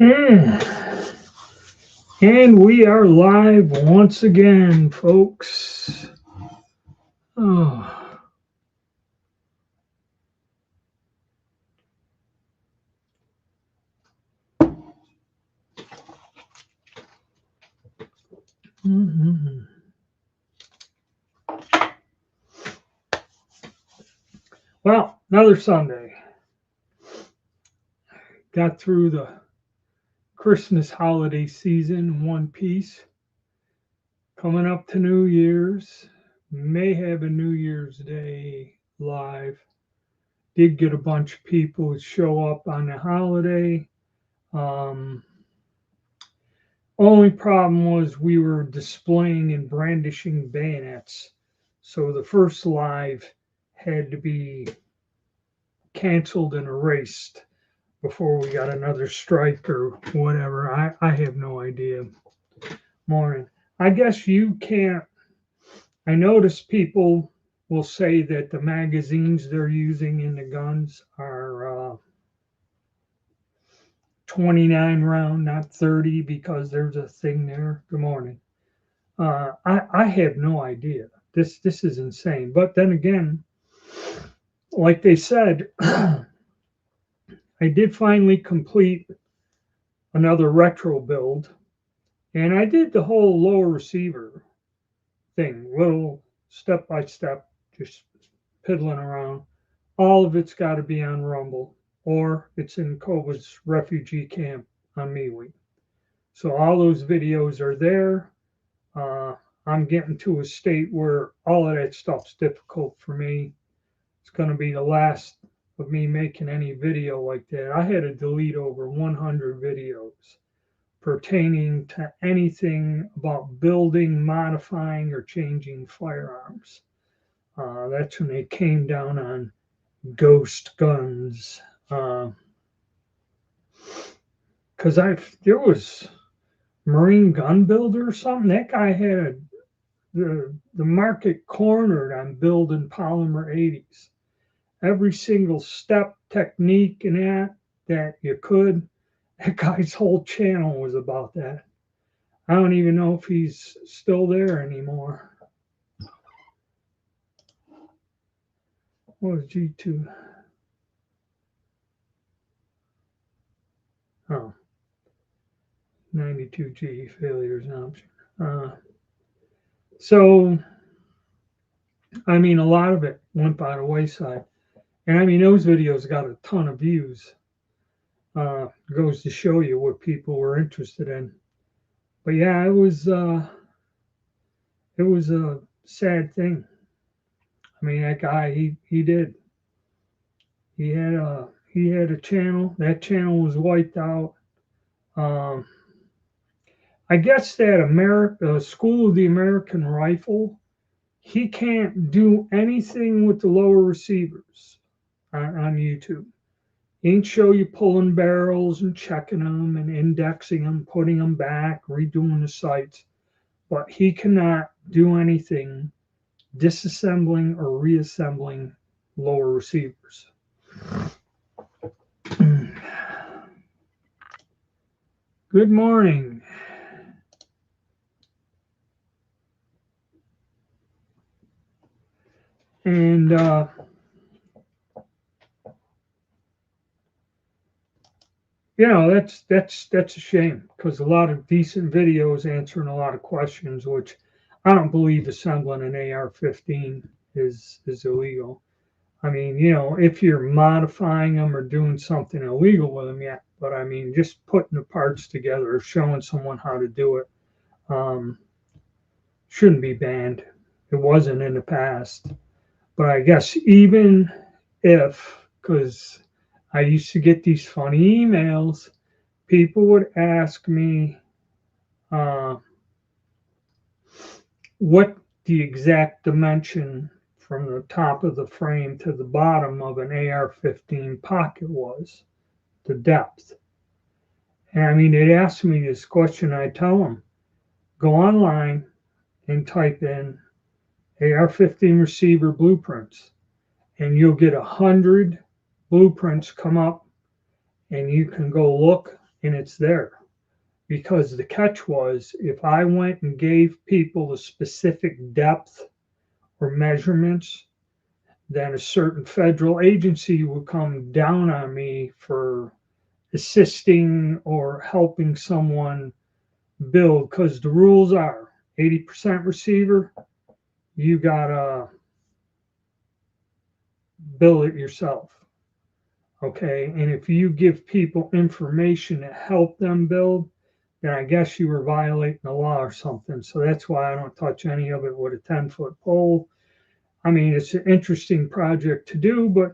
And, and we are live once again, folks. Oh, mhm. Well, another Sunday. Got through the Christmas holiday season in one piece. Coming up to New Year's. May have a New Year's Day live. Did get a bunch of people to show up on the holiday. Um, Only problem was we were displaying and brandishing bayonets. So the first live had to be canceled and erased before we got another strike or whatever. I have no idea. Morning. I guess you can't. I notice people will say that the magazines they're using in the guns are 29 round, not 30, because there's a thing there. Good morning. I have no idea. This is insane. But then again, like they said, I did finally complete another retro build, and I did the whole lower receiver thing, little step by step, just piddling around. All of it's got to be on Rumble, or it's in Kova's refugee camp on MeWe. So all those videos are there. Uh, I'm getting to a state where all of that stuff's difficult for me. It's going to be the last of me making any video like that. I had to delete over 100 videos pertaining to anything about building, modifying, or changing firearms. That's when they came down on ghost guns. Because there was Marine Gun Builder or something. That guy had the market cornered on building polymer 80s. Every single step, technique, and that you could. That guy's whole channel was about that. I don't even know if he's still there anymore. What was G2? Oh, 92G failure is an option. So, I mean, a lot of it went by the wayside. And I mean, those videos got a ton of views. Goes to show you what people were interested in. But yeah, it was a sad thing. I mean, that guy, he did. He had a channel. That channel was wiped out. I guess that School of the American Rifle, he can't do anything with the lower receivers on YouTube. He ain't show you pulling barrels and checking them and indexing them, putting them back, redoing the sights. But he cannot do anything disassembling or reassembling lower receivers. Good morning. And that's a shame, because a lot of decent videos answering a lot of questions, which I don't believe assembling an AR-15 is illegal. I mean, if you're modifying them or doing something illegal with them, yeah. But I mean, just putting the parts together or showing someone how to do it shouldn't be banned. It wasn't in the past. But I guess even if, because I used to get these funny emails, people would ask me what the exact dimension from the top of the frame to the bottom of an AR-15 pocket was, the depth. And I mean, they'd ask me this question. I tell them, go online and type in AR-15 receiver blueprints, and you'll get 100 blueprints come up, and you can go look and it's there. Because the catch was, if I went and gave people a specific depth or measurements, then a certain federal agency would come down on me for assisting or helping someone build. Because the rules are 80% receiver, you gotta build it yourself. Okay. And if you give people information to help them build, then I guess you were violating the law or something. So that's why I don't touch any of it with a 10-foot pole. I mean, it's an interesting project to do, but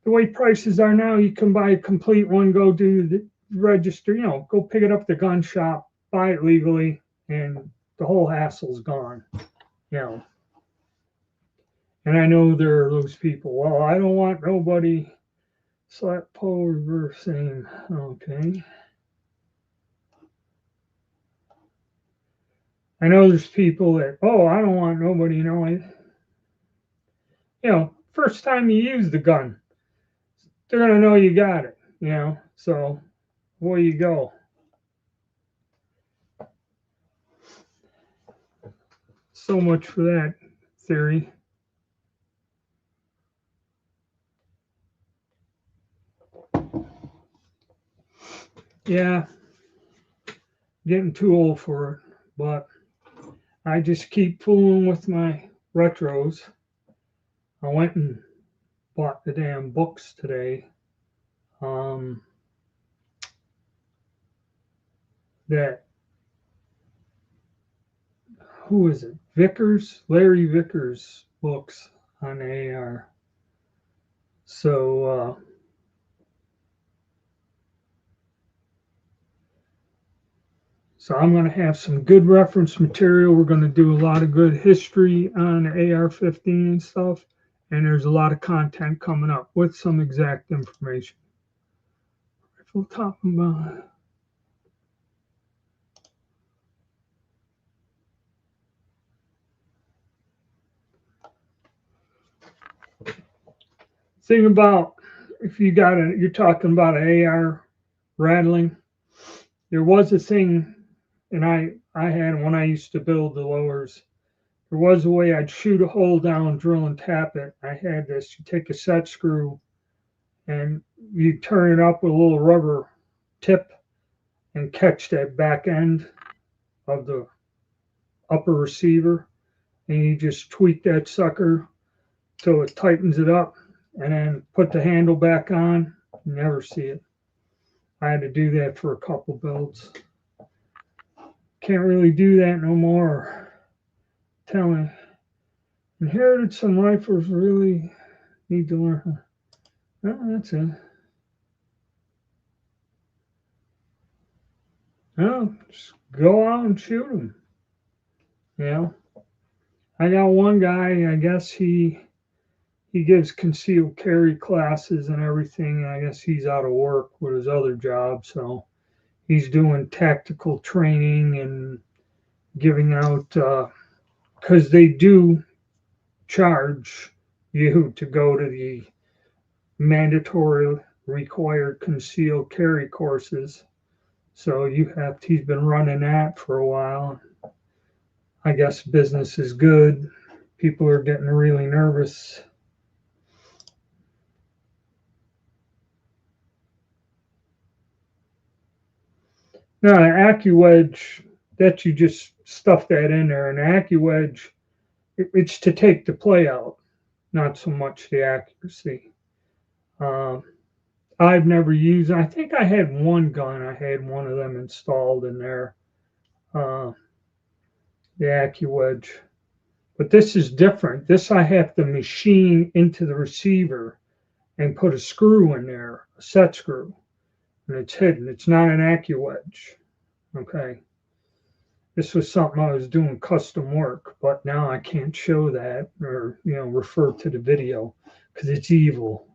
the way prices are now, you can buy a complete one, go do the register, go pick it up at the gun shop, buy it legally, and the whole hassle's gone. You know. And I know there are those people, well, I don't want nobody slap pole reversing. Okay. I know there's people that, oh, I don't want nobody knowing. First time you use the gun, they're going to know you got it, So, where you go. So much for that theory. Yeah, getting too old for it, but I just keep fooling with my retros. I went and bought the damn books today. That who is it? Vickers, Larry Vickers books on AR. So I'm going to have some good reference material. We're going to do a lot of good history on AR-15 and stuff. And there's a lot of content coming up with some exact information. Rifle top and bottom. Thing about if you got you're talking about an AR rattling. There was a thing, and I had when I used to build the lowers. There was a way I'd shoot a hole down, drill and tap it. I had this. You take a set screw, and you turn it up with a little rubber tip, and catch that back end of the upper receiver, and you just tweak that sucker till it tightens it up, and then put the handle back on. You never see it. I had to do that for a couple builds. Can't really do that no more. Telling inherited some rifles really need to learn. Oh, that's it. No, just go out and shoot them. I got one guy. I guess he gives concealed carry classes and everything. I guess he's out of work with his other job, so he's doing tactical training and giving out because they do charge you to go to the mandatory required concealed carry courses. So he's been running that for a while. I guess business is good. People are getting really nervous. Now, an AccuWedge, that you just stuff that in there. An AccuWedge, it's to take the play out, not so much the accuracy. I've never used. I think I had one gun. I had one of them installed in there, the AccuWedge. But this is different. This I have to machine into the receiver and put a screw in there, a set screw, and it's hidden. It's not an AccuWedge. Okay. This was something I was doing custom work, but now I can't show that or refer to the video because it's evil.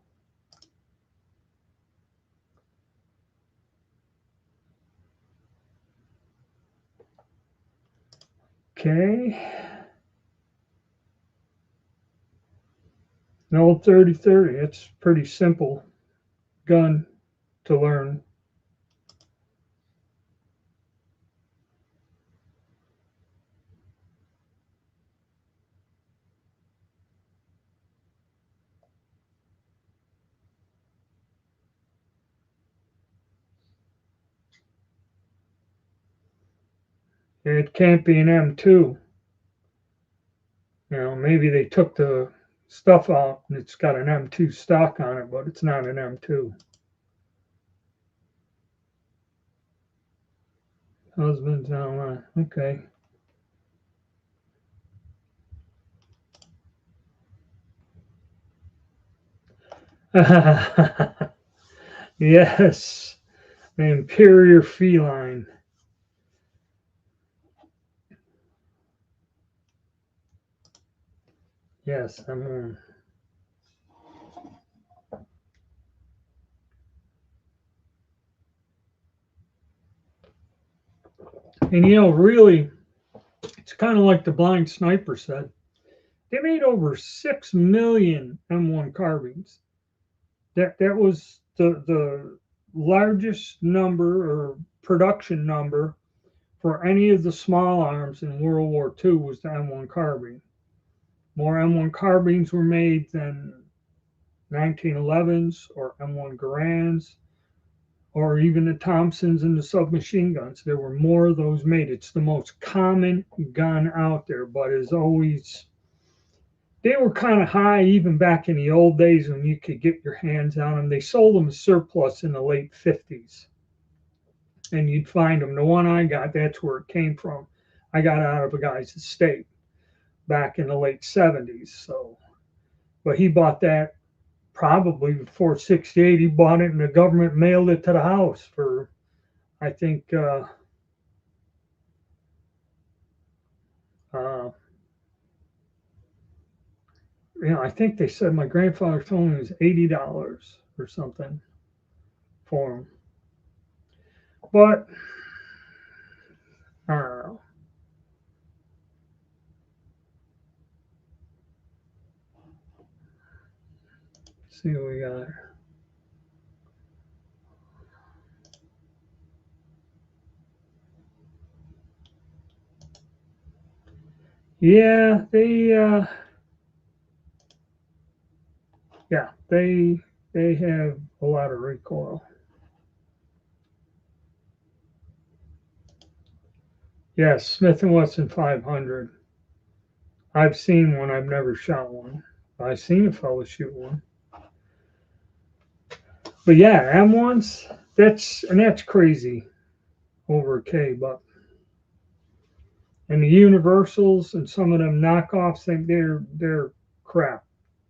Okay. An old 30-30. It's pretty simple gun to learn. It can't be an M2. Maybe they took the stuff out and it's got an M2 stock on it, but it's not an M2. Husband's online. Okay. Yes. The Imperial feline. Yes, I'm on. And really, it's kind of like the blind sniper said. They made over 6 million M1 carbines. That was the largest number or production number for any of the small arms in World War II was the M1 carbine. More M1 carbines were made than 1911s or M1 Garands or even the Thompsons and the submachine guns. There were more of those made. It's the most common gun out there, but as always, they were kind of high even back in the old days when you could get your hands on them. They sold them as surplus in the late 50s. And you'd find them. The one I got, that's where it came from. I got out of a guy's estate back in the late 70s. So, but he bought that probably before 68. He bought it and the government mailed it to the house for, I think, I think they said my grandfather told me it was $80 or something for him. But I don't know. Let's see what we got. Yeah, they have a lot of recoil. Yes, Smith & Wesson 500. I've seen one. I've never shot one. I've seen a fellow shoot one. But yeah, M1s, that's crazy over a K, but and the universals and some of them knockoffs think they're crap.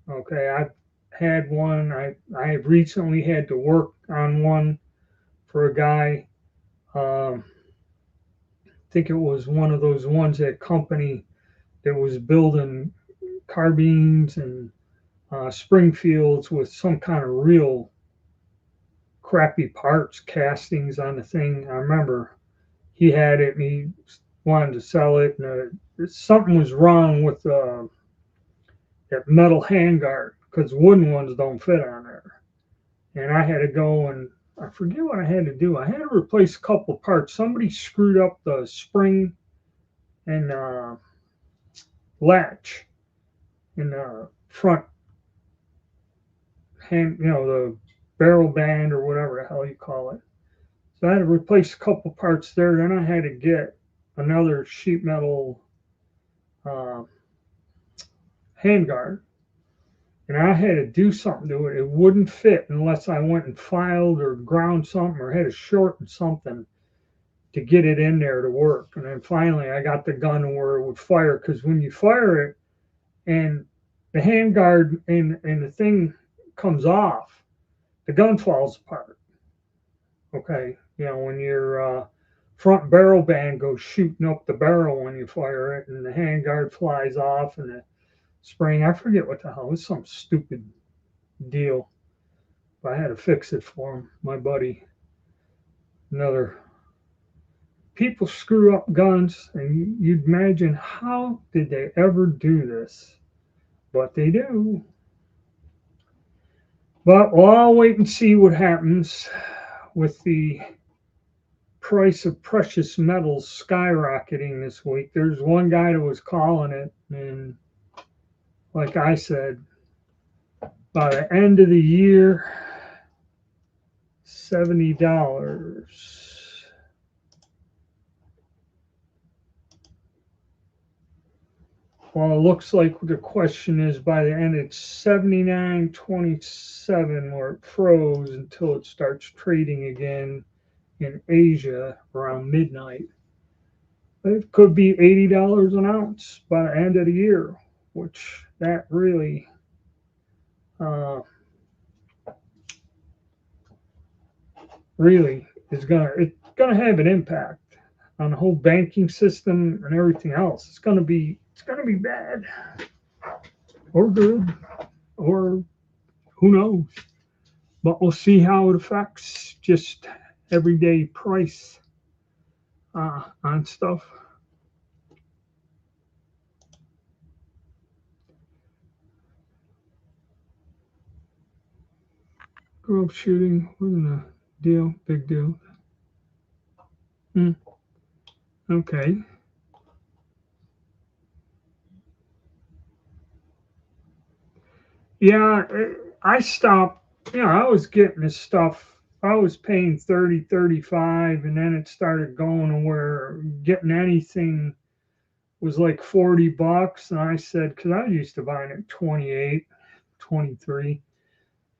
Okay, I've had one. I recently had to work on one for a guy. I think it was one of those ones that company that was building carbines and Springfields with some kind of real crappy parts, castings on the thing. I remember he had it and he wanted to sell it, and something was wrong with that metal handguard because wooden ones don't fit on there. And I had to go and I forget what I had to do. I had to replace a couple of parts. Somebody screwed up the spring and latch in the front hand, the barrel band or whatever the hell you call it. So I had to replace a couple parts there. Then I had to get another sheet metal uh, handguard. And I had to do something to it. It wouldn't fit unless I went and filed or ground something or had to shorten something to get it in there to work. And then finally I got the gun where it would fire, because when you fire it and the handguard and the thing comes off, the gun falls apart. Okay. When your front barrel band goes shooting up the barrel when you fire it and the handguard flies off and the spring, I forget what the hell, it's some stupid deal. But I had to fix it for him, my buddy. Another people screw up guns, and you'd imagine how did they ever do this? But they do. But we'll all wait and see what happens with the price of precious metals skyrocketing this week. There's one guy that was calling it, and like I said, by the end of the year, $70. Well, it looks like the question is by the end it's 79.27 where it froze until it starts trading again in Asia around midnight. It could be $80 an ounce by the end of the year, which that uh, really it's gonna have an impact on the whole banking system and everything else. It's gonna be bad or good or who knows. But we'll see how it affects just everyday price on stuff. Grove shooting wasn't a deal, big deal. Hmm. Okay. Yeah, I stopped. I was getting this stuff. I was paying 30, 35, and then it started going to where getting anything was like $40. And I said, because I used to buying at 28, 23.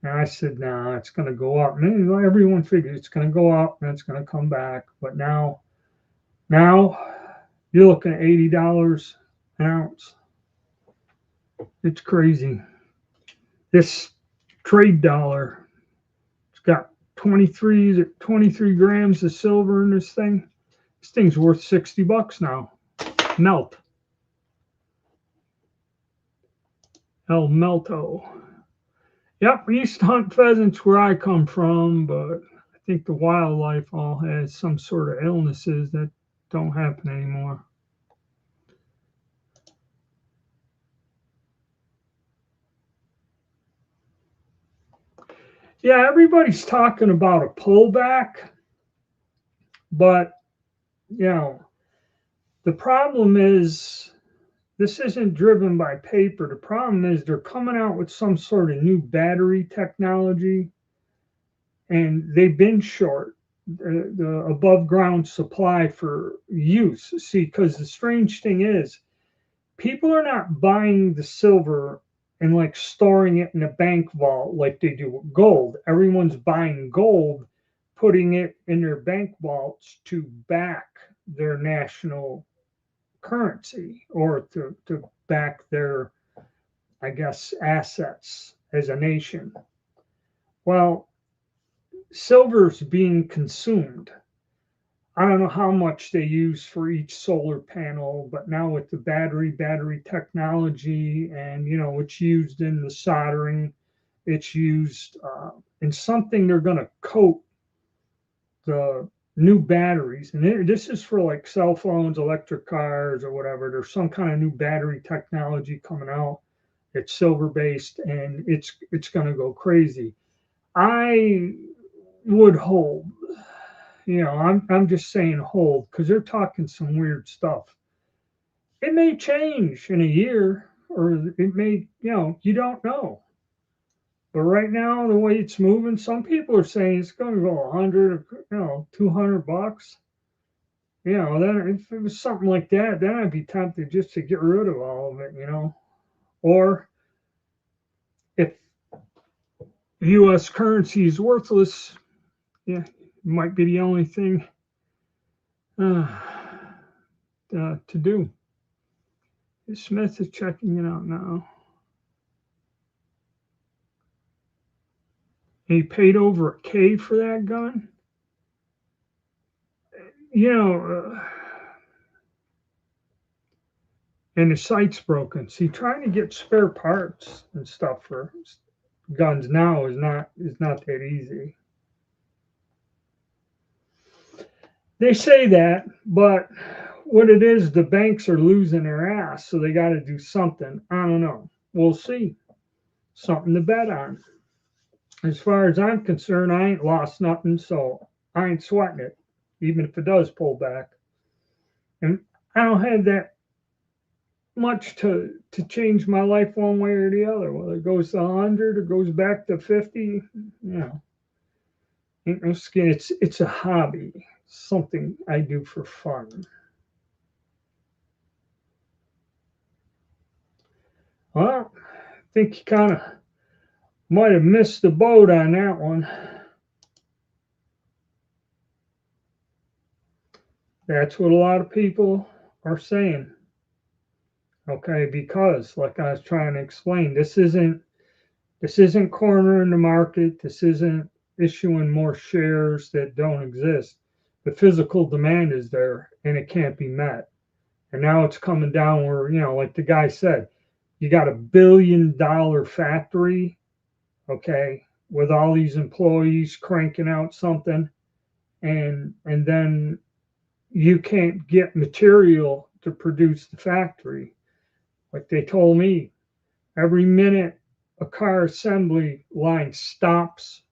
And I said, nah, it's going to go up. And everyone figured it's going to go up and it's going to come back. But now you're looking at $80 an ounce. It's crazy. This trade dollar, it's got 23 grams of silver in this thing. This thing's worth $60 now. Melt. El Melto. Yep, we used to hunt pheasants where I come from, but I think the wildlife all has some sort of illnesses that don't happen anymore. Yeah, everybody's talking about a pullback, but you know, the problem is this isn't driven by paper. The problem is they're coming out with some sort of new battery technology, and they've been short the above ground supply for use. See, because the strange thing is, people are not buying the silver and like storing it in a bank vault like they do with gold. Everyone's buying gold, putting it in their bank vaults to back their national currency or to back their, I guess, assets as a nation. Well, silver's being consumed. I don't know how much they use for each solar panel, but now with the battery technology, and it's used in the soldering, it's used in something they're going to coat the new batteries, and this is for like cell phones, electric cars, or whatever. There's some kind of new battery technology coming out. It's silver based, and it's going to go crazy. I would hold. I'm just saying hold because they're talking some weird stuff. It may change in a year, or it may, you don't know. But right now, the way it's moving, some people are saying it's going to go 100, $200. Then if it was something like that, then I'd be tempted just to get rid of all of it. Or if U.S. currency is worthless, yeah, it might be the only thing uh, to do. Smith is checking it out now. He paid over a K for that gun. You know, and the sight's broken. See, trying to get spare parts and stuff for guns now is not that easy. They say that, but what it is, the banks are losing their ass, so they got to do something. I don't know. We'll see. Something to bet on. As far as I'm concerned, I ain't lost nothing, so I ain't sweating it, even if it does pull back. And I don't have that much to change my life one way or the other. Whether it goes to 100 or goes back to 50, ain't no skin. It's a hobby, something I do for fun. Well, I think you kind of might have missed the boat on that one. That's what a lot of people are saying. Okay, because like I was trying to explain, this isn't cornering the market. This isn't issuing more shares that don't exist. The physical demand is there and it can't be met. And now it's coming down where, like the guy said, you got $1 billion factory, okay, with all these employees cranking out something, and then you can't get material to produce the factory. Like they told me, every minute a car assembly line stops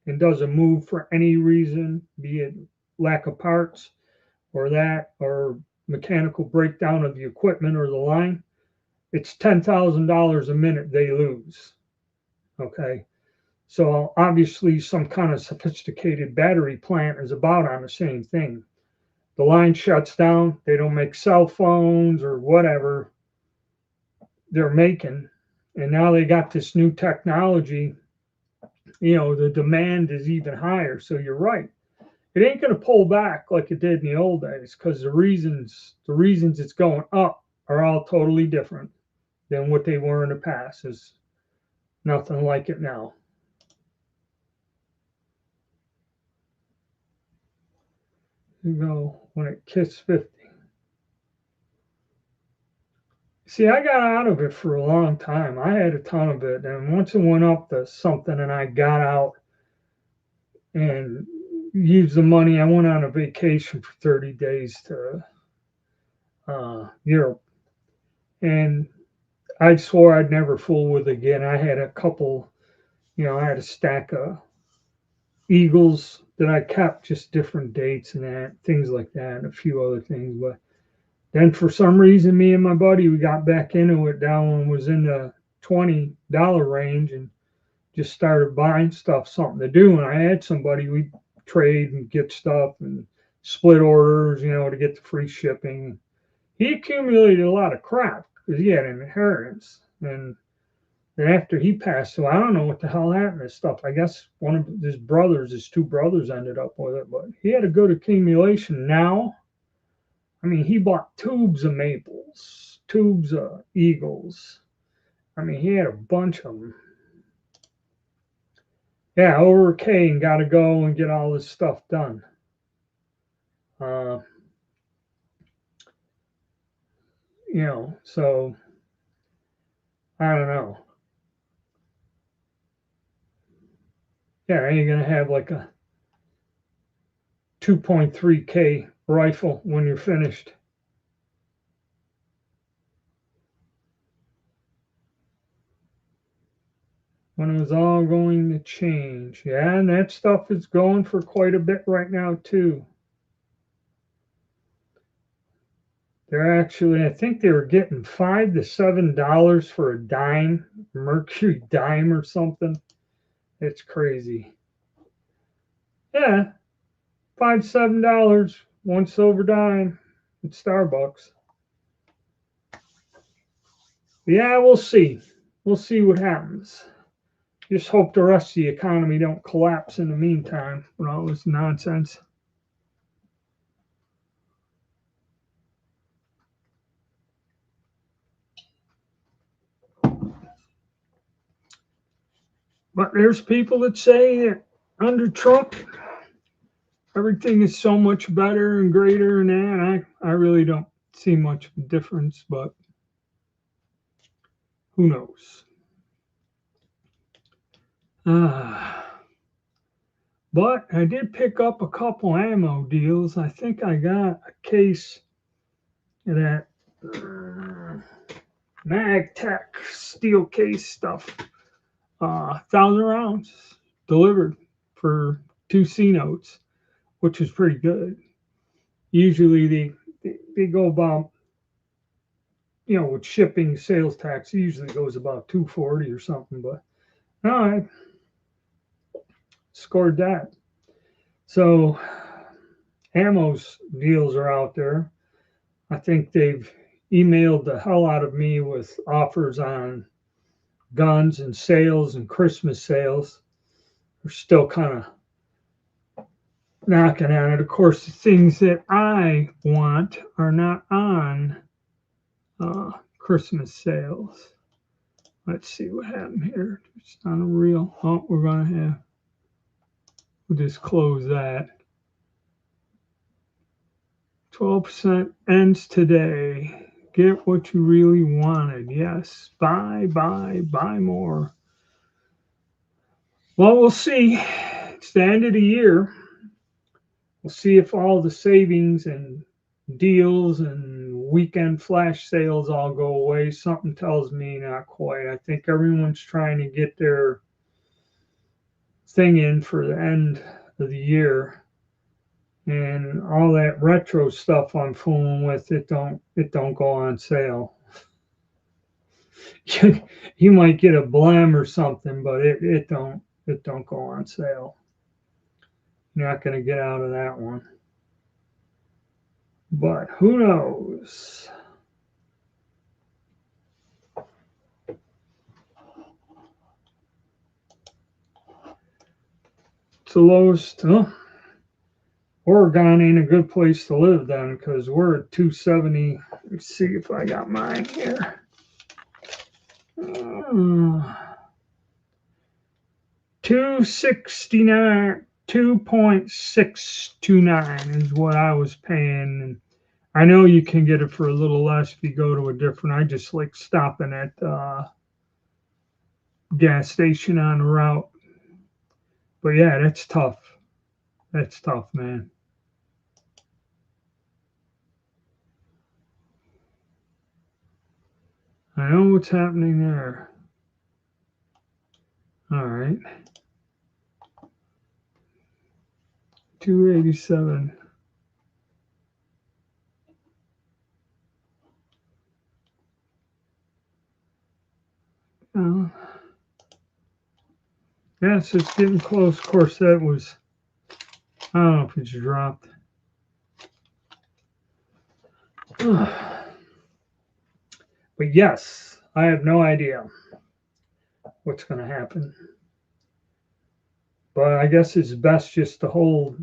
and doesn't move for any reason, be it lack of parts or mechanical breakdown of the equipment or the line, it's $10,000 a minute they lose. Okay. So obviously, some kind of sophisticated battery plant is about on the same thing. The line shuts down, they don't make cell phones or whatever they're making. And now they got this new technology, the demand is even higher. So you're right. It ain't going to pull back like it did in the old days because the reasons it's going up are all totally different than what they were in the past. Is nothing like it now. When it kissed 50. See, I got out of it for a long time. I had a ton of it, and once it went up to something, and I got out and used the money, I went on a vacation for 30 days to Europe, and I swore I'd never fool with it again. I had a couple, I had a stack of Eagles that I kept, just different dates and that, things like that, and a few other things. But then for some reason, me and my buddy, we got back into it down when it was in the $20 range and just started buying stuff, something to do. And I had somebody, we trade and get stuff and split orders, to get the free shipping. He accumulated a lot of crap because he had an inheritance. And after he passed away, I don't know what the hell happened to stuff. I guess one of his two brothers ended up with it, but he had a good accumulation. Now, I mean, he bought tubes of Maples, tubes of Eagles. I mean, he had a bunch of them. Yeah, over K and got to go and get all this stuff done. So I don't know. Yeah, you're going to have like a 2.3K rifle when you're finished. When it was all going to change. Yeah, and that stuff is going for quite a bit right now, too. They're actually, I think they were getting $5 to $7 for a dime, Mercury dime or something. It's crazy. Yeah, $5, $7, one silver dime at Starbucks. Yeah, we'll see. We'll see what happens. Just hope the rest of the economy don't collapse in the meantime with all this nonsense. But there's people that say that under Trump, everything is so much better and greater and that. I really don't see much of a difference, but who knows? But I did pick up a couple ammo deals. I think I got a case of that MagTech steel case stuff. 1,000 rounds delivered for 2 C notes, which is pretty good. Usually they go about, with shipping, sales tax, usually goes about 240 or something. But no, I scored that. So ammo's deals are out there. I think they've emailed the hell out of me with offers on guns and sales and Christmas sales. We're still kind of knocking on it. Of course, the things that I want are not on Christmas sales. Let's see what happened here. It's not a real. Oh, we're going to have. We'll just close that. 12% ends today. Get what you really wanted. Yes. Buy more. Well, we'll see. It's the end of the year. We'll see if all the savings and deals and weekend flash sales all go away. Something tells me not quite. I think everyone's trying to get their thing in for the end of the year. And all that retro stuff I'm fooling with, it don't go on sale. You might get a blem or something, but it don't go on sale. You're not going to get out of that one. But who knows? It's the lowest. Oregon ain't a good place to live then, because we're at 270. Let's see if I got mine here. 269, 2.629 is what I was paying. And I know you can get it for a little less if you go to a different. I just like stopping at gas station on the route. But yeah, that's tough. That's tough, man. I know what's happening there. All right. 287. Yes, it's getting close. Of course, that was, I don't know if it's dropped. But yes, I have no idea what's going to happen. But I guess it's best just to hold.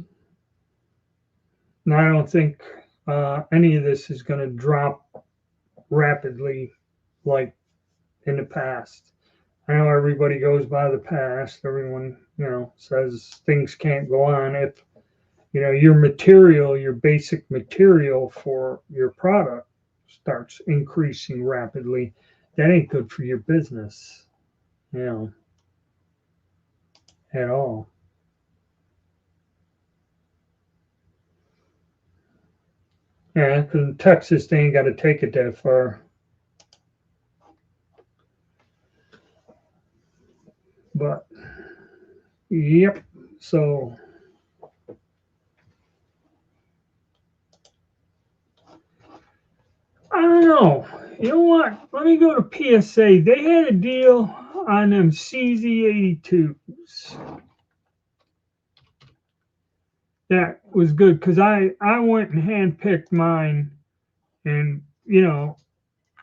Now, I don't think any of this is going to drop rapidly like in the past. I know everybody goes by the past. Everyone, says things can't go on if, your material, your basic material for your product starts increasing rapidly. That ain't good for your business, at all. Yeah, because in Texas, they ain't got to take it that far. But, yep. So, I don't know. You know what? Let me go to PSA. They had a deal on them CZ82s. That was good because I went and handpicked mine, and I don't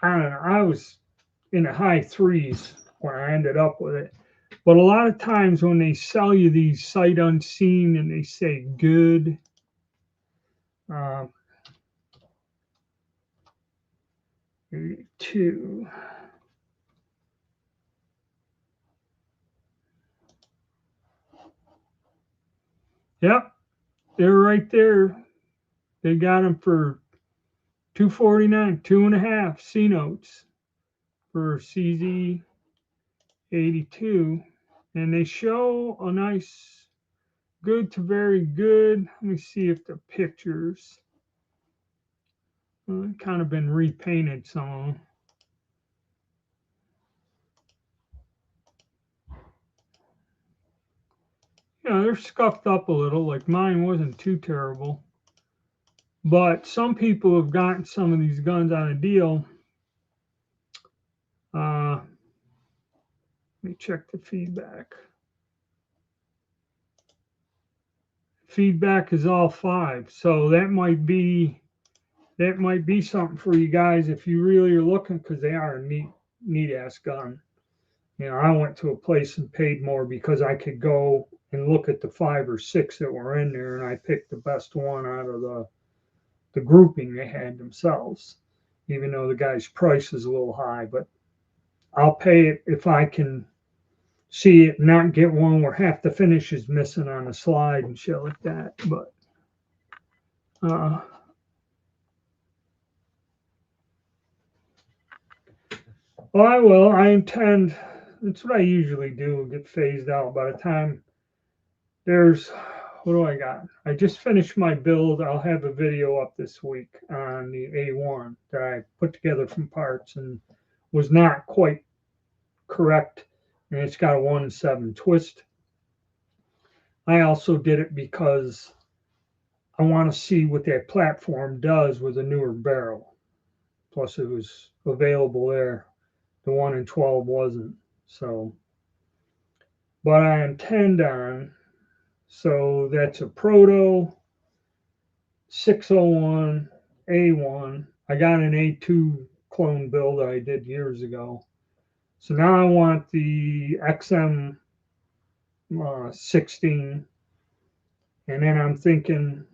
know. I was in the high threes when I ended up with it. But a lot of times when they sell you these sight unseen and they say good, 2. Yep, they're right there. They got them for $249, 2.5 C notes for CZ82, and they show a nice good to very good. Let me see if the pictures kind of been repainted some of them. They're scuffed up a little. Like mine wasn't too terrible. But some people have gotten some of these guns on a deal. Let me check the feedback. Feedback is all 5. So that might be that might be something for you guys if you really are looking, because they are a neat ass gun. You know, I went to a place and paid more because I could go and look at the 5 or 6 that were in there, and I picked the best one out of the grouping they had themselves. Even though the guy's price is a little high, but I'll pay it if I can see it, not get one where half the finish is missing on a slide and shit like that. But uh, well, I will. I intend. That's what I usually do. Get phased out by the time there's. What do I got? I just finished my build. I'll have a video up this week on the A1 that I put together from parts and was not quite correct, and it's got a 1-7 twist. I also did it because I want to see what that platform does with a newer barrel. Plus, it was available there. The 1 in 12 wasn't. So, but I intend on, so that's a Proto 601 A1. I got an A2 clone build that I did years ago. So now I want the XM 16. And then I'm thinking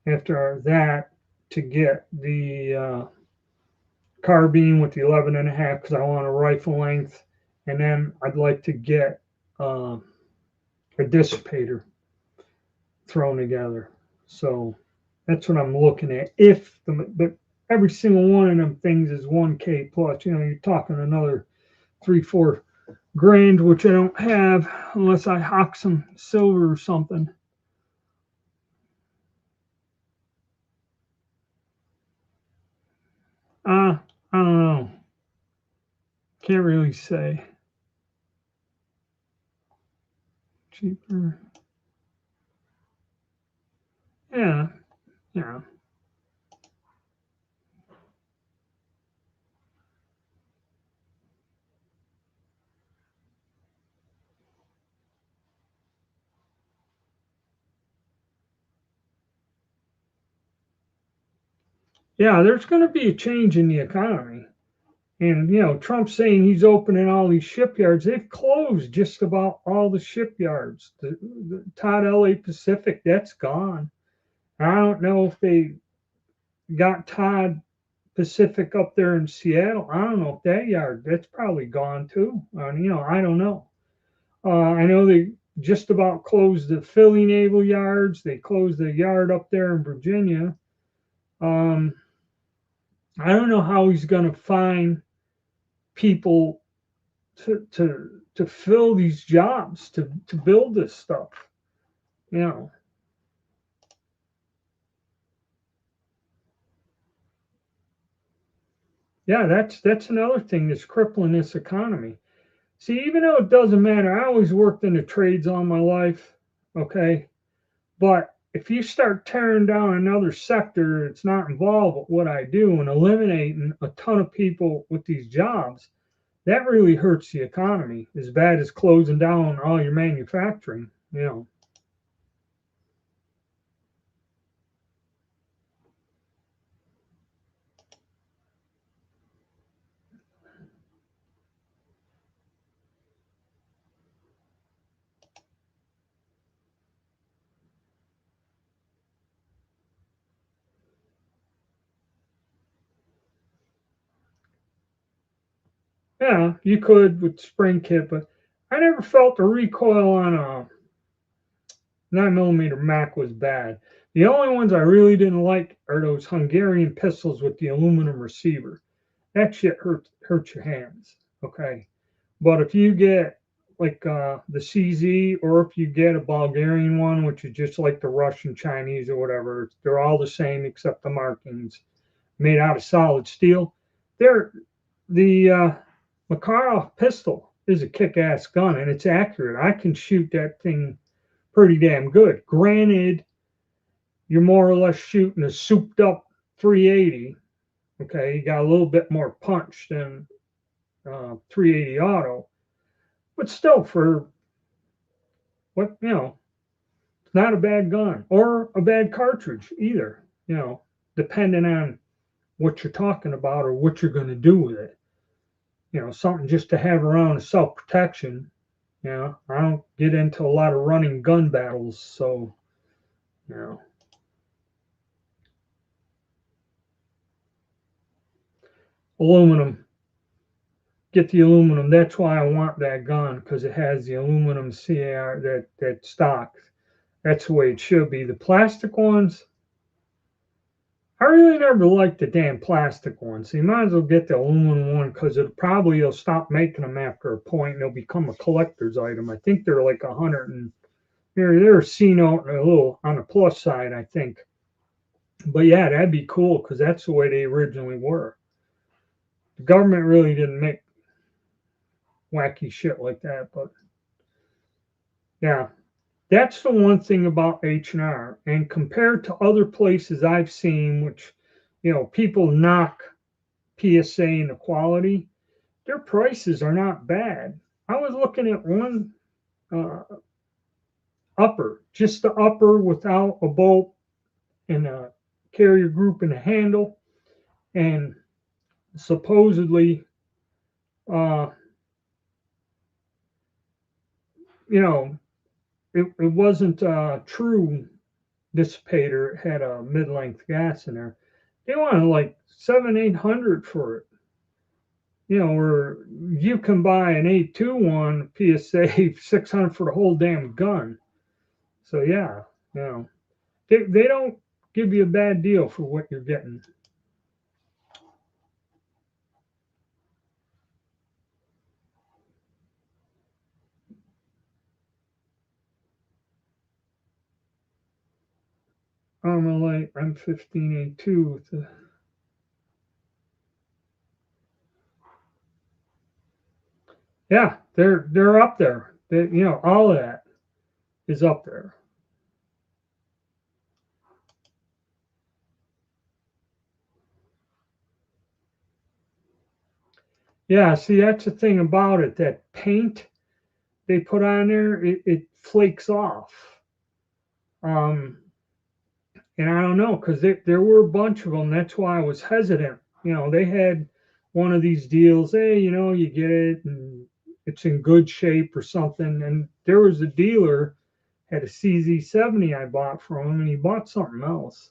after that to get the carbine with the 11.5 because I want a rifle length, and then I'd like to get a dissipator thrown together. So that's what I'm looking at. But every single one of them things is 1K plus. You know, you're talking another 3-4 grand, which I don't have unless I hawk some silver or something. I don't know. Can't really say. Cheaper. Yeah, yeah. Yeah, there's going to be a change in the economy. And, you know, Trump's saying he's opening all these shipyards. They've closed just about all the shipyards. The Todd LA Pacific, that's gone. I don't know if they got Todd Pacific up there in Seattle. I don't know if that yard, that's probably gone too. You know, I don't know. I know they just about closed the Philly Naval Yards. They closed the yard up there in Virginia. Um, I don't know how he's going to find people to fill these jobs to build this stuff. You know, yeah, that's another thing that's crippling this economy. See, even though it doesn't matter, I always worked in the trades all my life. Okay, but if you start tearing down another sector that's not involved with what I do and eliminating a ton of people with these jobs, that really hurts the economy as bad as closing down all your manufacturing. You know. Yeah, you could with spring kit, but I never felt the recoil on a 9mm Mac was bad. The only ones I really didn't like are those Hungarian pistols with the aluminum receiver. That shit hurts your hands. Okay, but if you get like the CZ, or if you get a Bulgarian one, which is just like the Russian, Chinese, or whatever, they're all the same except the markings, made out of solid steel. They're the Makarov pistol is a kick-ass gun and it's accurate. I can shoot that thing pretty damn good. Granted, you're more or less shooting a souped-up 380. Okay, you got a little bit more punch than 380 auto, but still, for what it's not a bad gun or a bad cartridge either. You know, depending on what you're talking about or what you're going to do with it. Something just to have around self protection. I don't get into a lot of running gun battles, so you know. Aluminum. Get the aluminum. That's why I want that gun, because it has the aluminum CAR that stock. That's the way it should be. The plastic ones, I really never liked the damn plastic ones. So you might as well get the aluminum one, because you'll stop making them after a point and they'll become a collector's item. I think they're like 100 and they're C note and a little on the plus side, I think. But yeah, that'd be cool, because that's the way they originally were. The government really didn't make wacky shit like that, but yeah, that's the one thing about H&R. And compared to other places I've seen, which people knock PSA and the quality, their prices are not bad. I was looking at one upper, just the upper without a bolt and a carrier group and a handle, and supposedly it wasn't a true dissipator. It had a mid-length gas in there. They wanted like 700-800 for it. Where you can buy an 821 PSA 600 for the whole damn gun. So yeah, they don't give you a bad deal for what you're getting. Armalite M15A2 with the yeah, they're up there. All of that is up there. Yeah, see, that's the thing about it. That paint they put on there, it flakes off. And I don't know, because there were a bunch of them. That's why I was hesitant. They had one of these deals. Hey, you get it and it's in good shape or something. And there was a dealer had a CZ70 I bought from him, and he bought something else.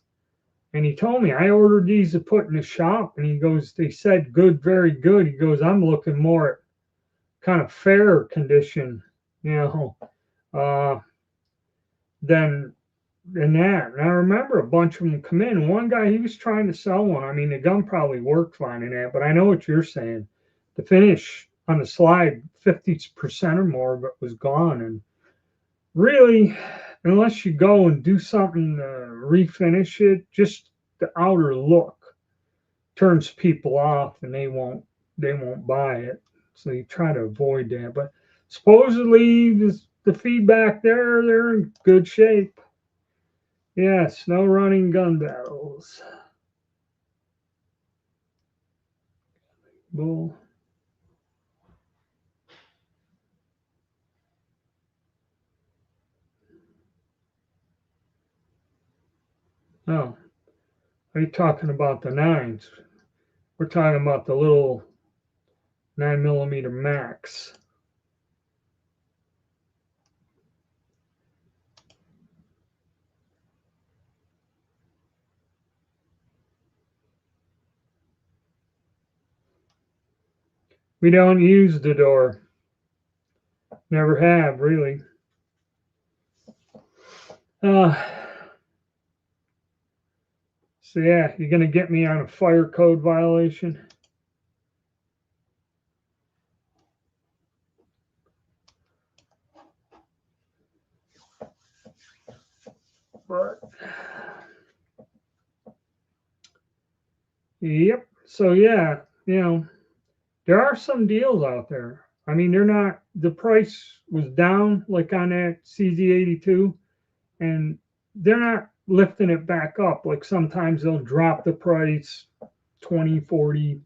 And he told me, I ordered these to put in the shop. And he goes, they said good, very good. He goes, I'm looking more at kind of fair condition, than that. And I remember a bunch of them come in. One guy, he was trying to sell one. I mean, the gun probably worked fine in that, but I know what you're saying. The finish on the slide, 50% or more, but was gone. And really, unless you go and do something to refinish it, just the outer look turns people off, and they won't buy it. So you try to avoid that. But supposedly the feedback they're in good shape. Yes, no running gun battles. Bull. Oh, are you talking about the nines? We're talking about the little 9mm Max. We don't use the door. Never have, really. So yeah, you're gonna get me on a fire code violation? But yep. So yeah, there are some deals out there. I mean, they're not. The price was down like on that CZ82, and they're not lifting it back up. Like sometimes they'll drop the price 20, 40,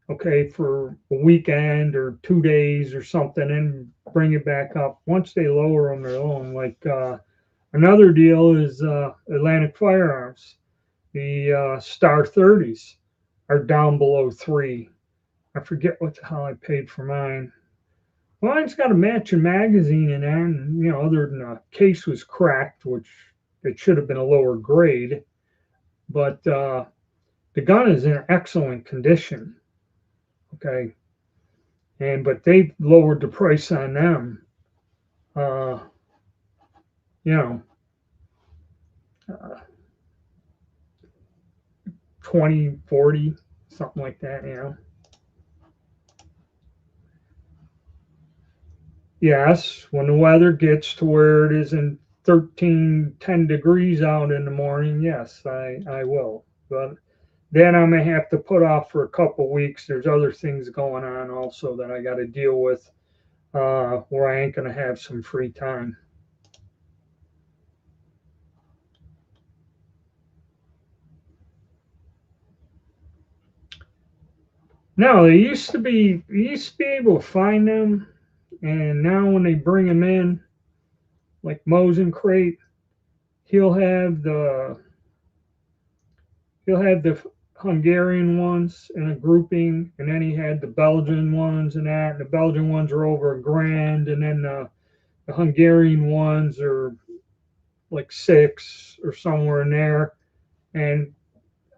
okay, for a weekend or 2 days or something, and bring it back up. Once they lower them, they're low. Like another deal is Atlantic Firearms. The Star 30s are down below 3. I forget what the hell I paid for mine. Mine's got a matching magazine in it, and other than the case was cracked, which it should have been a lower grade, but the gun is in excellent condition. Okay, but they lowered the price on them. Uh, you know, uh, 20, 40, something like that. Yes, when the weather gets to where it isn't 13, 10 degrees out in the morning, yes, I will. But then I may have to put off for a couple weeks. There's other things going on also that I got to deal with where I ain't going to have some free time. No, you used to be able to find them, and now when they bring them in, like Mosin Crate, he'll have the he'll have the Hungarian ones in a grouping, and then he had the Belgian ones and that. And the Belgian ones are over $1,000, and then the Hungarian ones are like 6 or somewhere in there. And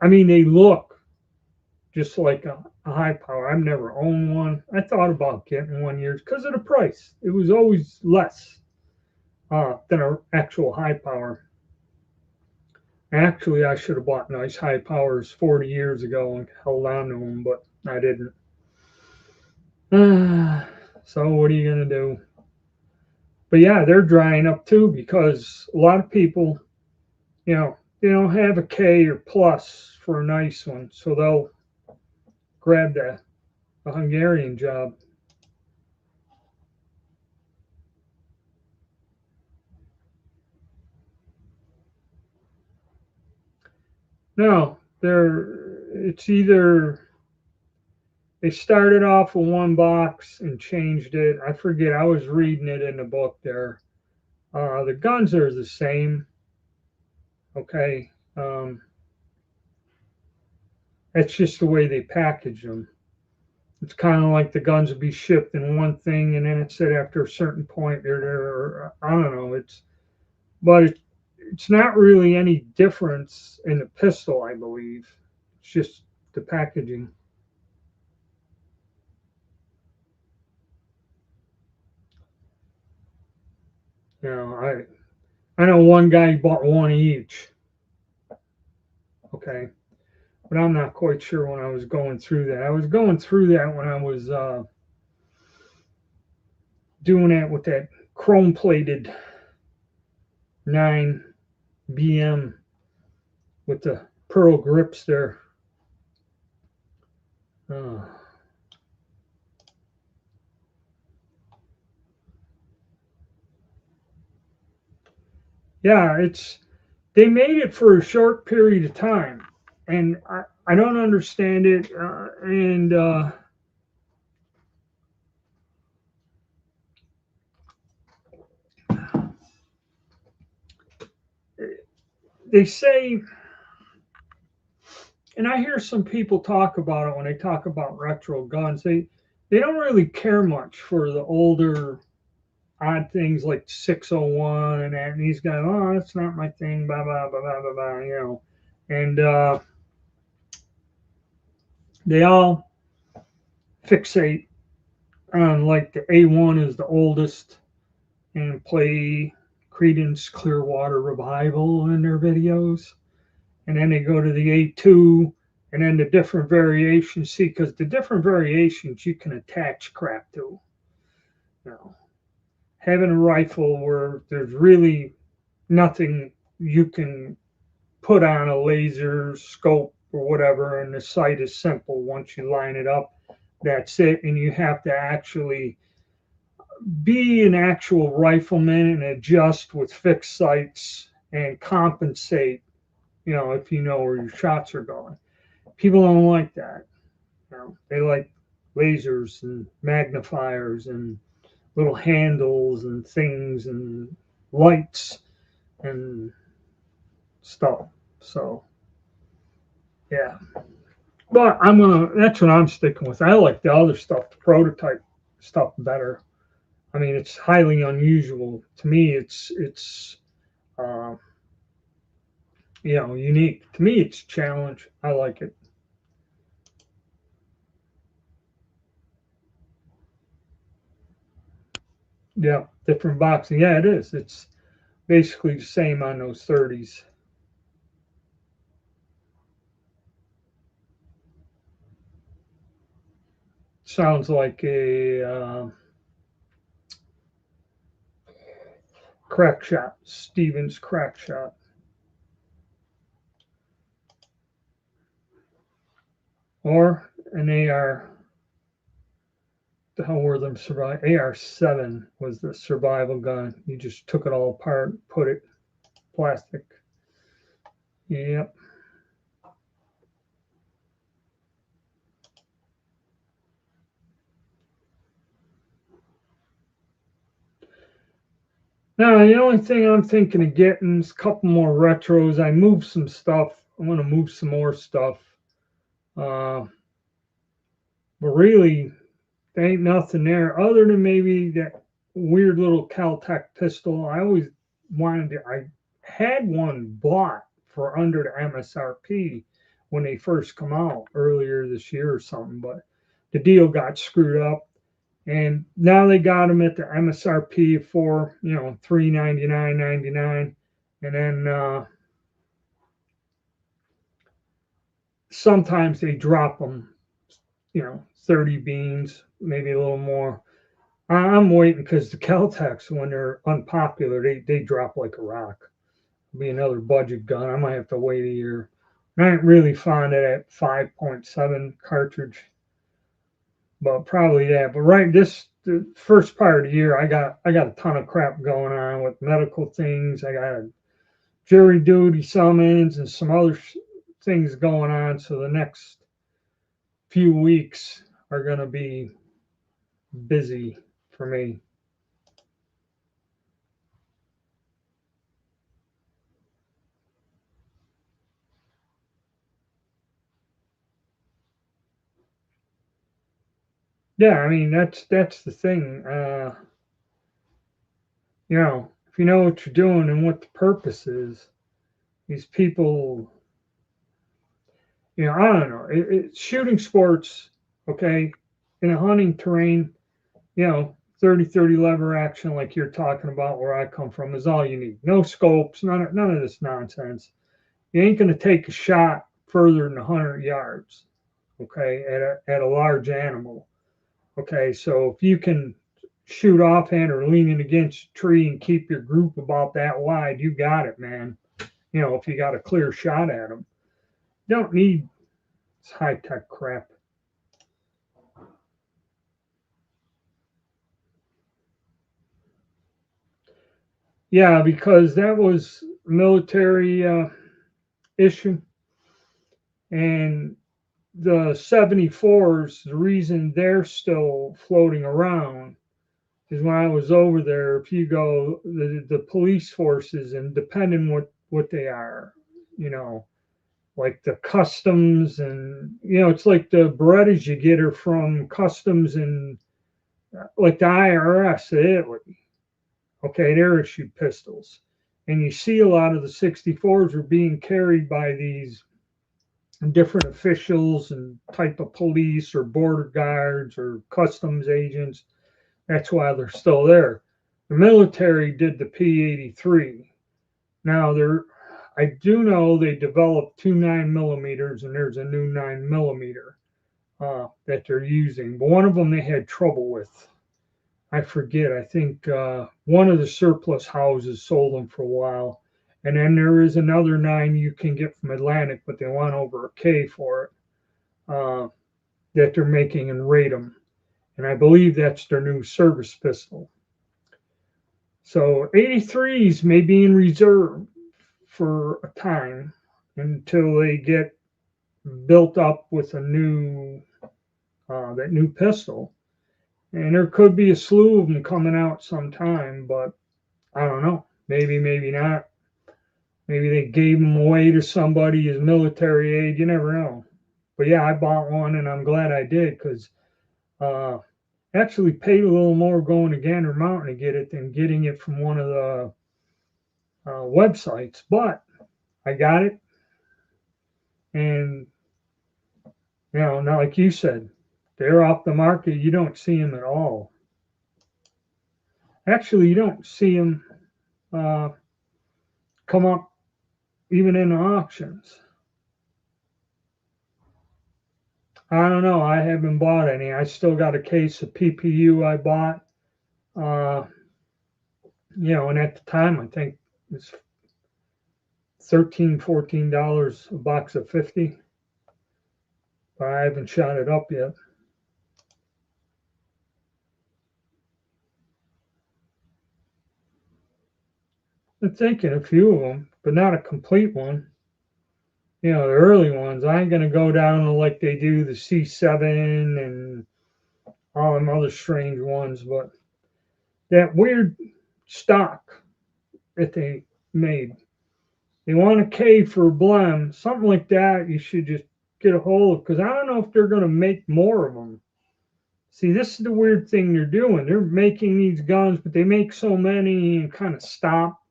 I mean, they look just like a high power. I've never owned one. I thought about getting one years because of the price. It was always less than an actual high power. Actually, I should have bought nice high powers 40 years ago and held on to them, but I didn't. So what are you going to do? But yeah, they're drying up too because a lot of people, they don't have a K or plus for a nice one. So they'll grab the Hungarian job. No, it's either they started off with one box and changed it. I forget. I was reading it in the book there. The guns are the same. Okay. That's just the way they package them. It's kind of like the guns would be shipped in one thing, and then it said after a certain point they're I don't know. It's not really any difference in the pistol, I believe. It's just the packaging. I know one guy bought one each. Okay, but I'm not quite sure when I was going through that. I was going through that when I was doing that with that chrome plated 9 BM with the pearl grips there. Uh, yeah, they made it for a short period of time, and I don't understand it. And they say, and I hear some people talk about it when they talk about retro guns. They don't really care much for the older odd things like 601 and that. And these guys, oh, that's not my thing, blah blah blah blah blah blah. And they all fixate on like the A1 is the oldest and play Creedence Clearwater Revival in their videos. And then they go to the A2 and then the different variations. See, because the different variations you can attach crap to. You know, having a rifle where there's really nothing you can put on a laser scope or whatever, and the sight is simple once you line it up. That's it, and you have to actually be an actual rifleman and adjust with fixed sights and compensate, if you know where your shots are going. People don't like that. They like lasers and magnifiers and little handles and things and lights and stuff. So Yeah. But that's what I'm sticking with. I like the other stuff, the prototype stuff better. I mean, it's highly unusual. To me, uh, unique. To me, it's a challenge. I like it. Yeah. Different boxing. Yeah, it is. It's basically the same on those 30s. Sounds like a crack shot, Stevens crack shot, or an AR. The hell were them survive? AR-7 was the survival gun. You just took it all apart, put it plastic. Yep. Now the only thing I'm thinking of getting is a couple more retros. I moved some stuff. I want to move some more stuff. Uh, but really, there ain't nothing there other than maybe that weird little Caltech pistol. I always wanted to. I had one bought for under the MSRP when they first come out earlier this year or something, but the deal got screwed up, and now they got them at the MSRP for $399.99, and then sometimes they drop them, 30 beans, maybe a little more. I'm waiting because the Caltex, when they're unpopular, they drop like a rock. It'll be another budget gun. I might have to wait a year. I ain't really fond of that 5.7 cartridge, but probably that. But right, the first part of the year, I got a ton of crap going on with medical things. I got a jury duty summons and some other things going on. So the next few weeks are going to be busy for me. Yeah, I mean that's the thing. If you know what you're doing and what the purpose is, these people, I don't know. Shooting sports, okay, in a hunting terrain, 30-30 lever action like you're talking about where I come from is all you need. No scopes, none of this nonsense. You ain't going to take a shot further than 100 yards, okay, at a large animal. Okay, so if you can shoot offhand or leaning against a tree and keep your group about that wide, you got it, man. If you got a clear shot at them, you don't need high tech crap. Yeah, because that was military issue, and the 74s. The reason they're still floating around is when I was over there. If you go the police forces, and depending what they are, you know, like the customs, and it's like the Berettas you get are from customs, and like the IRS of Italy. Okay, they're issued pistols, and you see a lot of the 64s are being carried by these different officials and type of police or border guards or customs agents. That's why they're still there. The military did the P-83. Now I do know they developed two 9 millimeters, and there's a new 9 millimeter that they're using. But one of them they had trouble with. I forget. I think one of the surplus houses sold them for a while, and then there is another nine you can get from Atlantic, but they want over a K for it, that they're making and rate them. And I believe that's their new service pistol. So 83s may be in reserve for a time until they get built up with a new that new pistol. And there could be a slew of them coming out sometime, but I don't know. Maybe, maybe not. Maybe they gave them away to somebody as military aid. You never know. But yeah, I bought one, and I'm glad I did, because actually paid a little more going to Gander Mountain to get it than getting it from one of the websites. But I got it, and now like you said, they're off the market. You don't see them at all. Actually, you don't see them come up even in auctions. I don't know. I haven't bought any. I still got a case of PPU I bought. And at the time, I think it was $13, $14 a box of 50. But I haven't shot it up yet. I'm thinking a few of them, but not a complete one. The early ones. I ain't gonna go down to like they do the C7 and all them other strange ones, but that weird stock that they made. They want a K for Blem, something like that. You should just get a hold of, because I don't know if they're gonna make more of them. See, this is the weird thing they're doing. They're making these guns, but they make so many and kind of stop,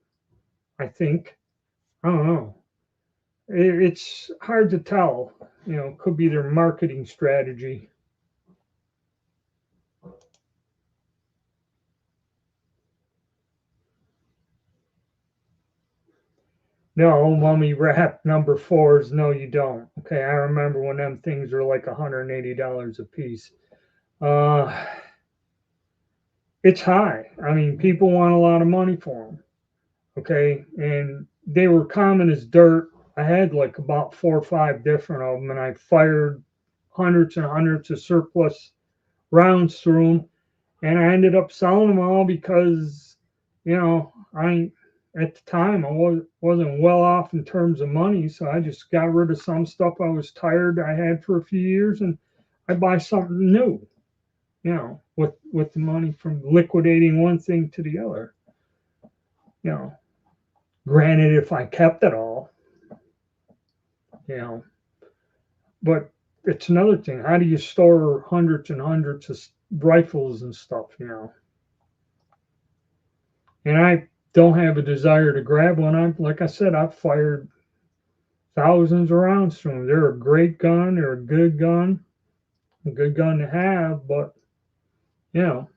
I think. I don't know. It's hard to tell. Could be their marketing strategy. No, Mummy Wrap number fours. No, you don't. Okay, I remember when them things were like $180 a piece. It's high. I mean, people want a lot of money for them. Okay, and they were common as dirt. I had like about 4 or 5 different of them, and I fired hundreds and hundreds of surplus rounds through them, and I ended up selling them all because, I at the time I wasn't well off in terms of money, so I just got rid of some stuff I was tired I had for a few years, and I buy something new, with the money from liquidating one thing to the other. You know, Granted, if I kept it all, you know, but it's another thing. How do you store hundreds and hundreds of rifles and stuff? And I don't have a desire to grab one. Like I said, I've fired thousands of rounds from them. They're a great gun. They're a good gun to have. But you know,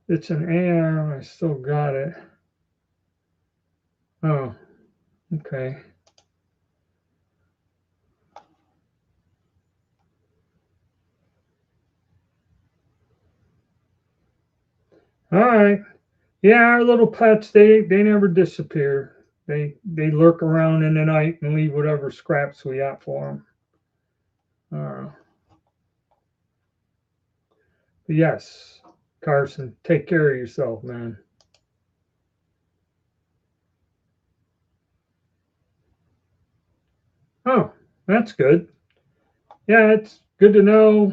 it's an AR. I still got it. Oh, okay. All right. Yeah, our little pets, they never disappear. They lurk around in the night and leave whatever scraps we got for them. Yes, Carson, take care of yourself, man. Oh, that's good. Yeah, it's good to know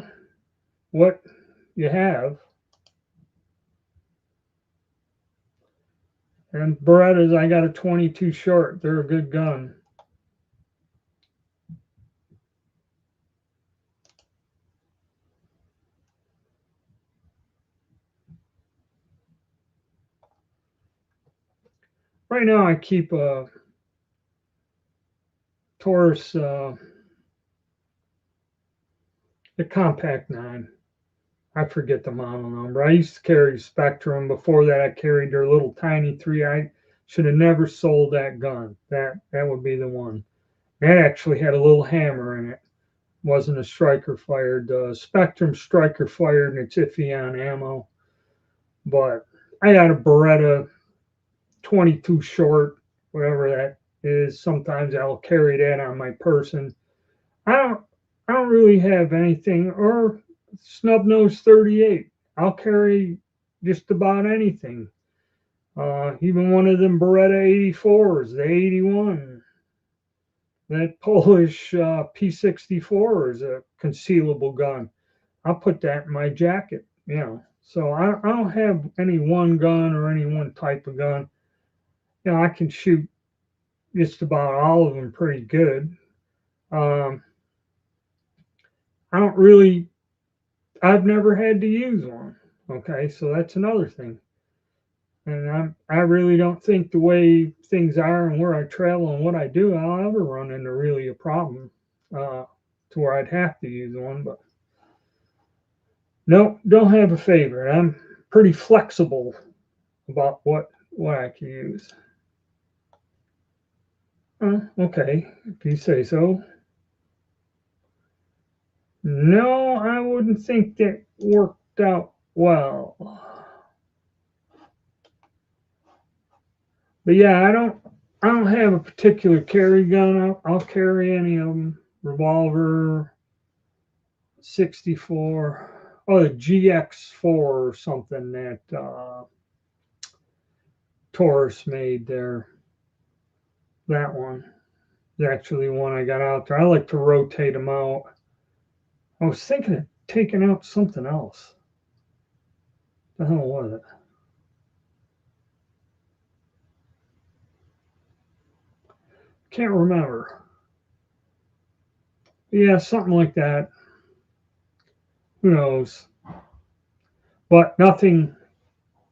what you have. And Berettas, I got a 22 short. They're a good gun. Right now, I keep a Taurus, the Compact 9. I forget the model number. I used to carry Spectrum. Before that, I carried their little tiny 3. I should have never sold that gun. That would be the one. That actually had a little hammer in it. Wasn't a striker fired. Spectrum striker fired, and it's iffy on ammo. But I got a Beretta 22 short, whatever that is. Sometimes I'll carry that on my person. I don't. I don't really have anything, or snub nose 38. I'll carry just about anything. Even one of them Beretta 84s, the 81. That Polish P64 is a concealable gun. I'll put that in my jacket. you know. So I don't have any one gun or any one type of gun. You know, I can shoot just about all of them pretty good. Um, I don't really, I've never had to use one. Okay, so that's another thing. And I really don't think the way things are and where I travel and what I do, I'll ever run into really a problem uh, to where I'd have to use one. But no, don't have a favorite. I'm pretty flexible about what I can use. Okay, if you say so. No, I wouldn't think that worked out well. But yeah, I don't have a particular carry gun. I'll carry any of them. Revolver, 64, oh, the GX4 or something that Taurus made there. That one is actually one I got out there. I like to rotate them out. I was thinking of taking out something else. The hell was it? Can't remember. Yeah, something like that. Who knows? But nothing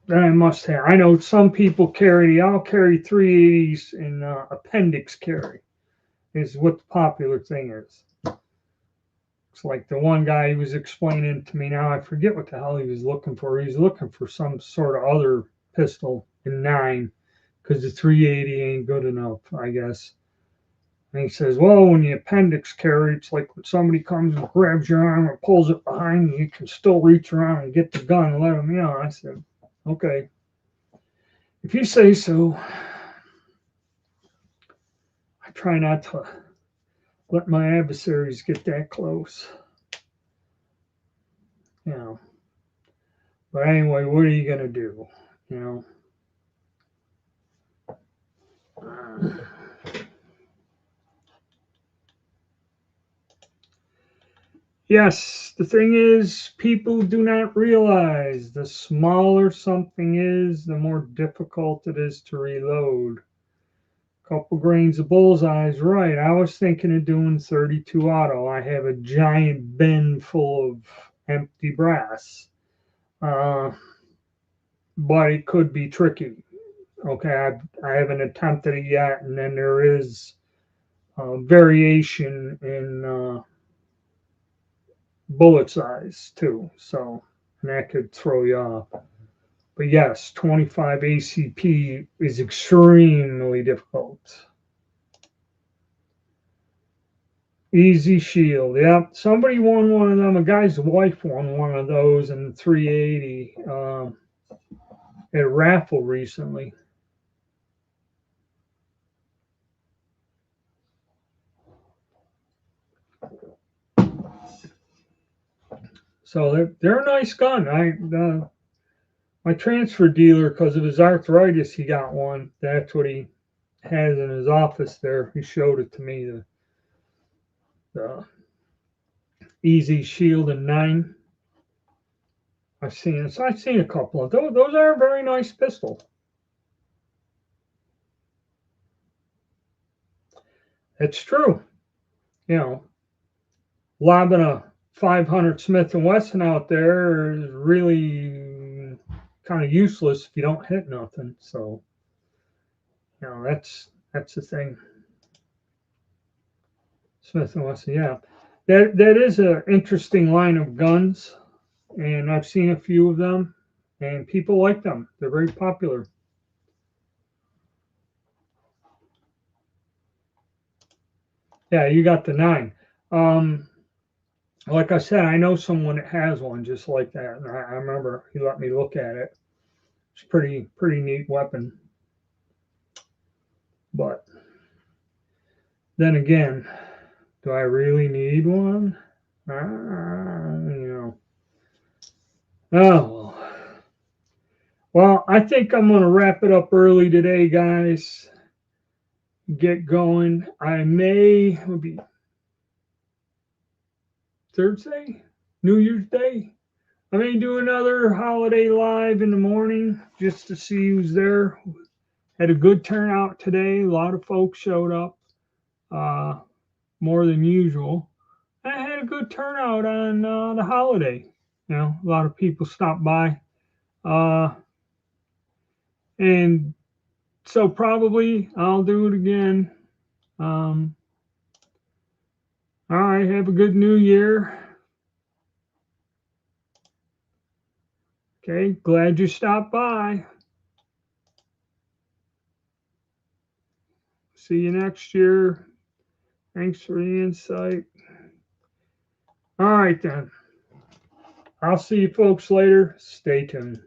that I must have. I know some people carry. I'll carry 380s in appendix carry. Is what the popular thing is. It's like the one guy was explaining to me now. I forget what the hell he was looking for. He was looking for some sort of other pistol in 9 because the 380 ain't good enough, I guess. And he says, well, when you appendix carry, it's like when somebody comes and grabs your arm and pulls it behind you, you can still reach around and get the gun and let them, I said, okay, if you say so. I try not to let my adversaries get that close. You know. But anyway, what are you gonna do? You know. Yes, the thing is, people do not realize the smaller something is, the more difficult it is to reload. Couple grains of bullseyes, right? I was thinking of doing 32 auto. I have a giant bin full of empty brass, uh, but it could be tricky. Okay, I haven't attempted it yet, and then there is variation in bullet size too, so and that could throw you off. But yes, 25 ACP is extremely difficult. Easy Shield, yeah. Somebody won one of them. A guy's wife won one of those in 380 at a raffle recently. So they're a nice gun. My transfer dealer, because of his arthritis, he got one. That's what he has in his office there. He showed it to me. The Easy Shield and 9. I've seen it. So I've seen a couple of those. Those are a very nice pistol. It's true. You know, lobbing a 500 Smith and Wesson out there is really kind of useless if you don't hit nothing. So, that's the thing. Smith and Wesson, yeah, that is an interesting line of guns, and I've seen a few of them, and people like them. They're very popular. Yeah, you got the 9. Um, like I said, I know someone that has one just like that, and I remember he let me look at it. It's pretty neat weapon. But then again, do I really need one? You know. Oh well, I think I'm gonna wrap it up early today, guys. Get going. I may it'll be Thursday, New Year's Day. I may do another holiday live in the morning just to see who's there. Had a good turnout today. A lot of folks showed up, uh, more than usual. I had a good turnout on the holiday. You know, a lot of people stopped by. Uh, and so probably I'll do it again. Um, all right, have a good new year. Okay, glad you stopped by. See you next year. Thanks for the insight. All right, then. I'll see you folks later. Stay tuned.